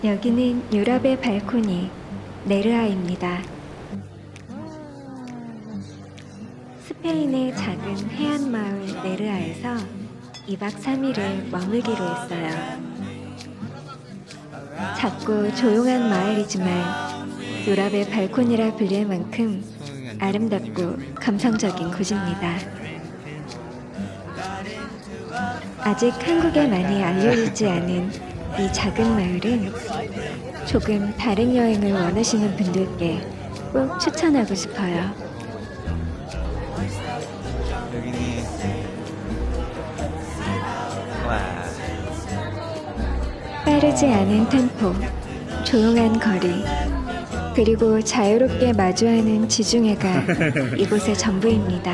여기는 유럽의 발코니 네르아입니다. 스페인의 작은 해안 마을 네르아에서 2박 3일을 머물기로 했어요. 작고 조용한 마을이지만 유럽의 발코니라 불릴 만큼 아름답고 감성적인 곳입니다. 아직 한국에 많이 알려지지 않은 이 작은 마을은 조금 다른 여행을 원하시는 분들께 꼭 추천하고 싶어요. 여기는 와 빠르지 않은 템포, 조용한 거리, 그리고 자유롭게 마주하는 지중해가 이곳의 전부입니다.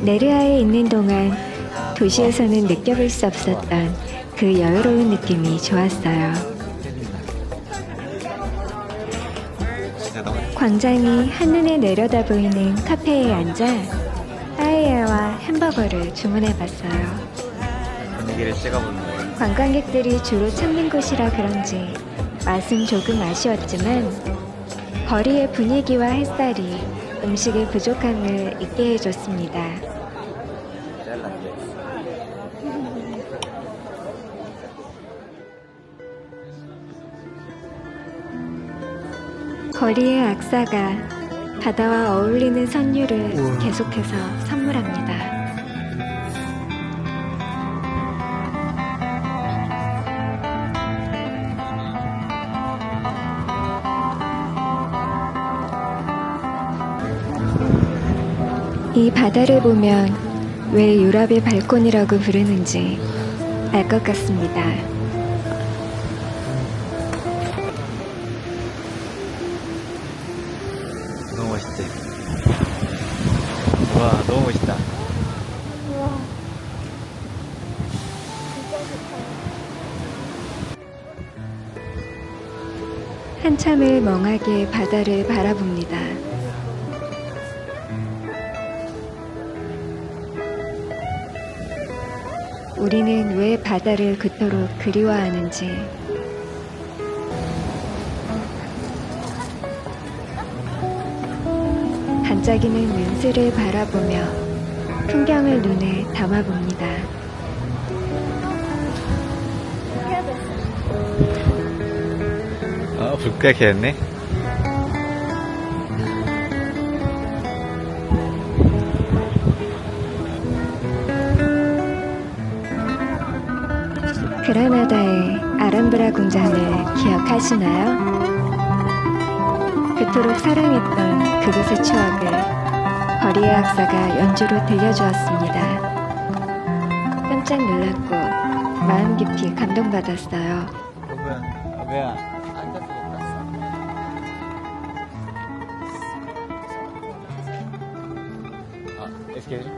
네르아에 있는 동안 도시에서는 느껴볼 수 없었던 그 여유로운 느낌이 좋았어요. 진짜 너무 광장이 한눈에 내려다 보이는 카페에 앉아 빠에야와 햄버거를 주문해봤어요. 분위기를 찍어보는 거예요. 관광객들이 주로 찾는 곳이라 그런지 맛은 조금 아쉬웠지만 거리의 분위기와 햇살이 음식의 부족함을 잊게 해줬습니다. 잘랐대. 거리의 악사가 바다와 어울리는 선율을 계속해서 선물합니다. 이 바다를 보면 왜 유럽의 발코니라고 부르는지 알 것 같습니다. 너무 멋있지? 와 너무 멋있다. 한참을 멍하게 바다를 바라봅니다. 우리는 왜 바다를 그토록 그리워하는지, 반짝이는 눈슬을 바라보며 풍경을 눈에 담아봅니다. 불 끄게 됐네. 그라나다의 아람브라 궁전을 기억하시나요? 그토록 사랑했던 그곳의 추억을 거리의 악사가 연주로 들려주었습니다. 깜짝 놀랐고 마음 깊이 감동받았어요. 뭐야 앉았으겠다. Excuse me?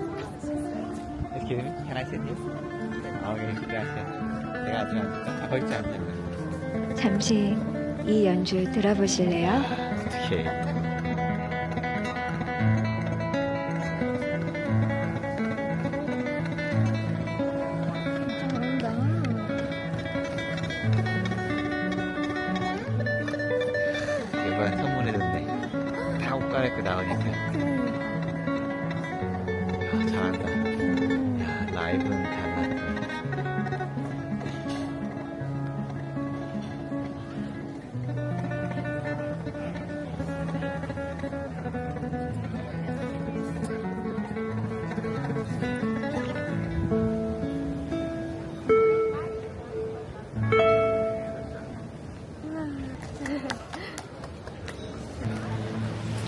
Excuse me? Can I sit this? Okay, gracias. 내가 아직 안 됐다. 거기 있지 않냐? 잠시 이 연주 들어보실래요? 오케이. 이번 선물해줬네. 다 옷 갈아입고 나오니까. 야, 잘한다. 야, 라이브는 잘한다.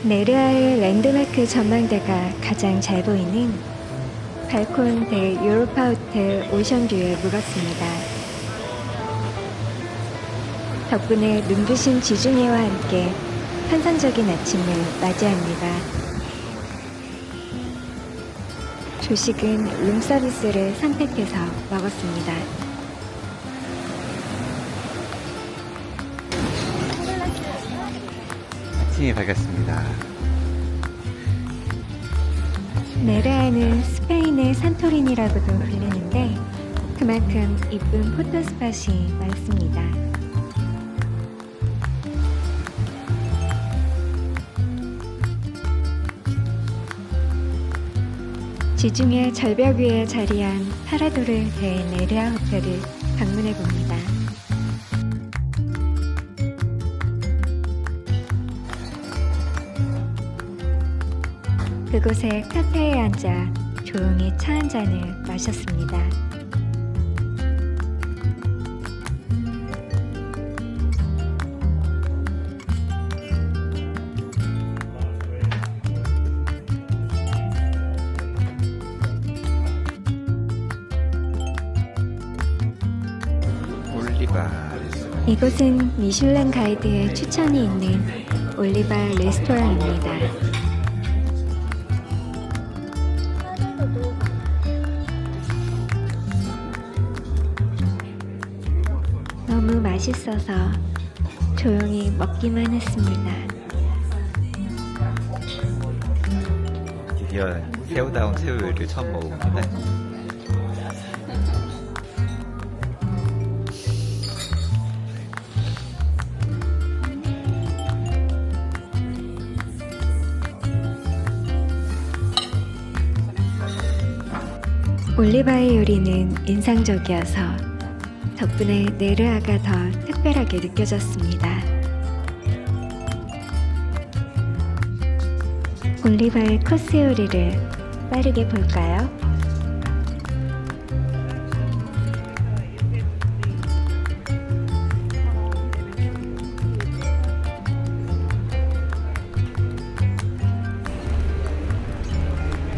네르아의 랜드마크 전망대가 가장 잘 보이는 발콘 대 유로파 호텔 오션뷰에 묵었습니다. 덕분에 눈부신 지중해와 함께 환상적인 아침을 맞이합니다. 조식은 룸서비스를 선택해서 먹었습니다. 아침이 밝았습니다. 네르아는 스페인의 산토리니라고도 불리는데 그 그만큼 이쁜 포토스팟이 많습니다. 지중해 절벽 위에 자리한 파라도르 데 네르아 호텔을 방문해 봅니다. 그곳의 카페에 앉아 조용히 차 한 잔을 마셨습니다. 올리바. 이곳은 미슐랭 가이드의 추천이 있는 올리바 레스토랑입니다. 너무 맛있어서 조용히 먹기만 했습니다. 드디어 새우다운 새우를 처음 먹어봅니다. 올리바의 요리는 인상적이어서 덕분에 네르아가 더 특별하게 느껴졌습니다. 올리바의 코스 요리를 빠르게 볼까요?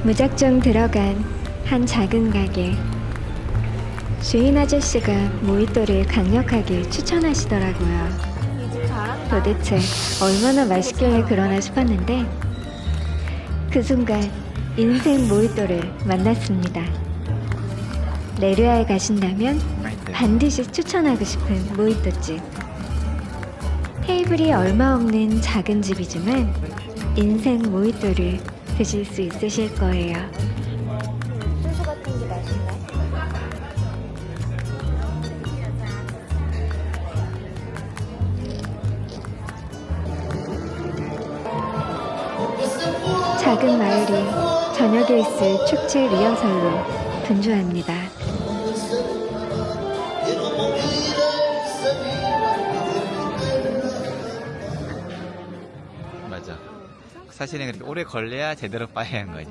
무작정 들어간 한 작은 가게. 주인 아저씨가 모히또를 강력하게 추천하시더라고요. 도대체 얼마나 맛있길래 그러나 싶었는데 그 순간 인생 모히또를 만났습니다. 네르아에 가신다면 반드시 추천하고 싶은 모히또집. 테이블이 얼마 없는 작은 집이지만 인생 모히또를 드실 수 있으실 거예요. 소주 같은 게 맛있나? 작은 마을이 저녁에 있을 축제 리허설로 분주합니다. 맞아. 사실은 그렇게 오래 걸려야 제대로 빠야 하는 거지.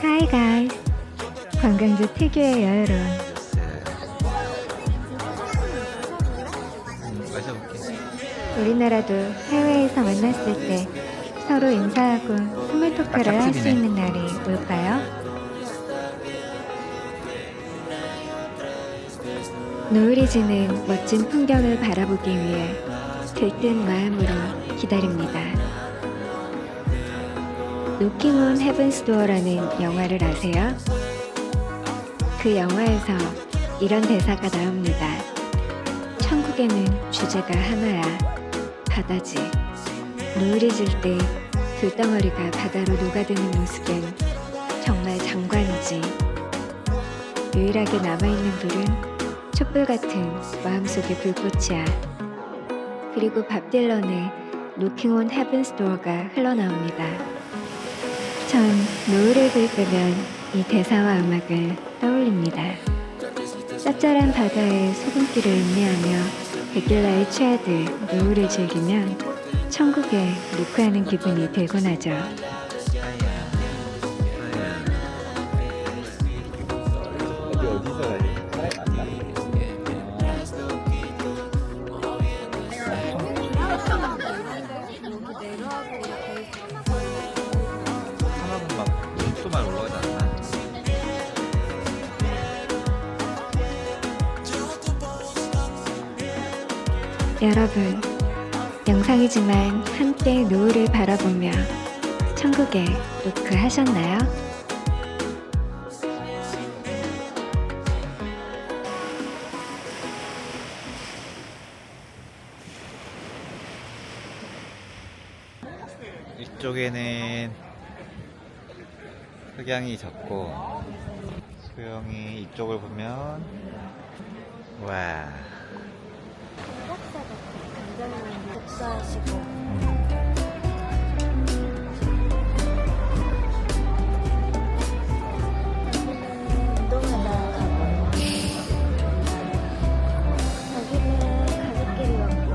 Hi guys. 관광지 특유의 여유로움. 마셔볼게. 우리나라도 해외에서 만났을 때 서로 인사하고 스몰 토크를 할 수 있는 날이 올까요? 노을이 지는 멋진 풍경을 바라보기 위해 들뜬 마음으로 기다립니다. 노킹 온 헤븐스 도어라는 영화를 아세요? 그 영화에서 이런 대사가 나옵니다. 천국에는 주제가 하나야. 바다지. 노을이 질 때 불덩어리가 바다로 녹아드는 모습은 정말 장관이지. 유일하게 남아있는 불은 촛불 같은 마음속의 불꽃이야. 그리고 밥 딜런의 노킹 온 헤븐스 도어가 흘러나옵니다. 전 노을을 볼 때면 이 대사와 음악을 떠올립니다. 짭짤한 바다에 소금기를 음미하며 데킬라에 취하듯 노을을 즐기면 천국에 노크하는 기분이 들곤 하죠. 여기 어디서 사람이 많나? 사람은 막 속도만 올라가지 않나? 여러분, 영상이지만 함께 노을을 바라보며 천국에 노크하셨나요? 이쪽에는 흑양이 적고 수영이 이쪽을 보면 와 박사 같아. 굉장히 독서하시고. 운동하다 가고. 여기는 가족끼리 왔고.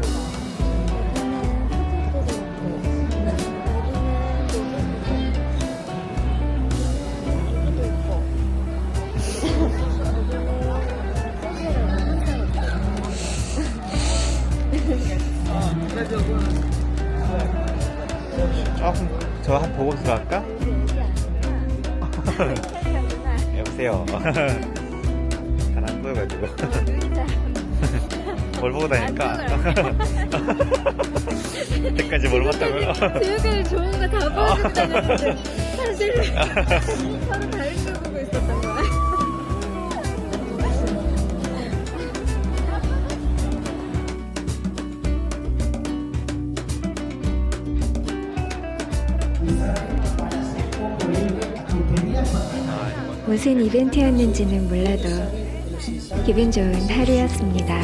여기는 사진들이 있고. 여기는 애기도 있고. 조금 저 한 보고 들어갈까? 여보세요. 잘안 보여가지고 뭘 보고 다닐까? 그때까지 뭘 봤다고요? 지금까지 좋은 거 다 보여주고 다녔는데 사실 서로 다른 걸 보고 있었던 거야. 무슨 이벤트였는지는 몰라도 기분 좋은 하루였습니다.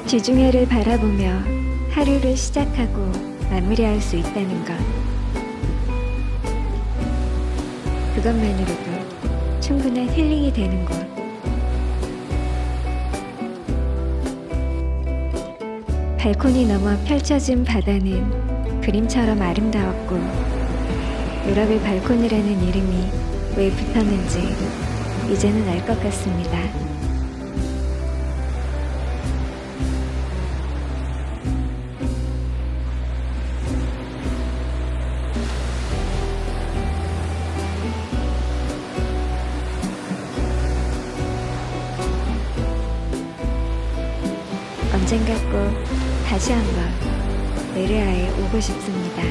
지중해를 바라보며 하루를 시작하고 마무리할 수 있다는 것. 그것만으로도 충분한 힐링이 되는 곳. 발코니 넘어 펼쳐진 바다는 그림처럼 아름다웠고 유럽의 발코니라는 이름이 왜 붙었는지 이제는 알 것 같습니다. 언젠가 꼭 다시 한번 메르아에 오고 싶습니다.